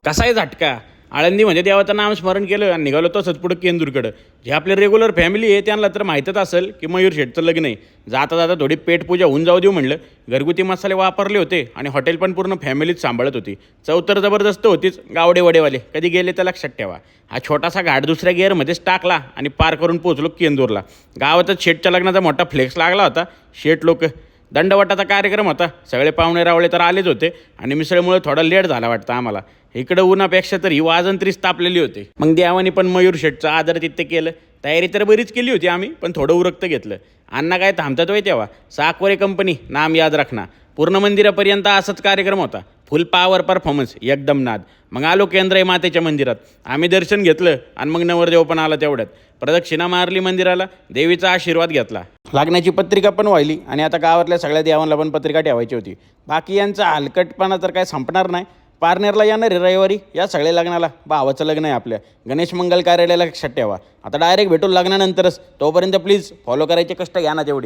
कसा आहे झटका. आळंदी म्हणजे देवाचं नाम स्मरण केलं आणि निघालो तसंच पुढं केंदूरकडं. जे आपले रेग्युलर फॅमिली आहे त्यांना तर माहीतच असेल की मयूर शेठचं लग्न आहे. जाता जाता थोडी पेटपूजा होऊन जाऊ देऊ म्हणलं. घरगुती मसाले वापरले होते आणि हॉटेल पण पूर्ण फॅमिलीच सांभाळत होती. चव तर जबरदस्त होतीच. गावडे वडेवाले कधी गेले तर लक्षात ठेवा. हा छोटासा घाट दुसऱ्या गिअरमध्येच टाकला आणि पार करून पोहोचलो केंदूरला. गावातच शेठच्या लग्नाचा मोठा फ्लेक्स लागला होता. शेठ लोक दंडवटाचा कार्यक्रम होता. सगळे पाहुणे रावळे तर आलेच होते आणि मिसळमुळे थोडा लेट झाला वाटतं आम्हाला. इकडं उन्हापेक्षा तरी वाजंत्रीच तापलेली होती. मग देवानी पण मयूर शेठचं आदरातिथ्य केलं. तयारी तर बरीच केली होती आम्ही, पण थोडं उरकत घेतलं. अण्णा काय थांबतात होय तेव्हा. साकवरे कंपनी नाम याद रखना. पूर्ण मंदिरापर्यंत असाच कार्यक्रम होता. फुल पॉवर परफॉर्मन्स, एकदम नाद. मग आलो केंद्राई मातेच्या मंदिरात. आम्ही दर्शन घेतलं आणि मग नवरदेव पण आला तेवढ्यात. प्रदक्षिणा मारली मंदिराला, देवीचा आशीर्वाद घेतला. लागण्याची पत्रिका पण व्हायली आणि आता गावातल्या सगळ्या देवांना पण पत्रिका ठेवायची होती. बाकी यांचा हलकटपणा तर काय संपणार नाही. पारनेरला येणार आहे रविवारी या सगळ्या लग्नाला. भावाचं लग्न आहे आपल्या. गणेश मंगल कार्यालयाला लक्षात ठेवा. आता डायरेक्ट भेटू लग्नानंतरच. तोपर्यंत प्लीज फॉलो करायचे कष्ट घ्या ना तेवढी.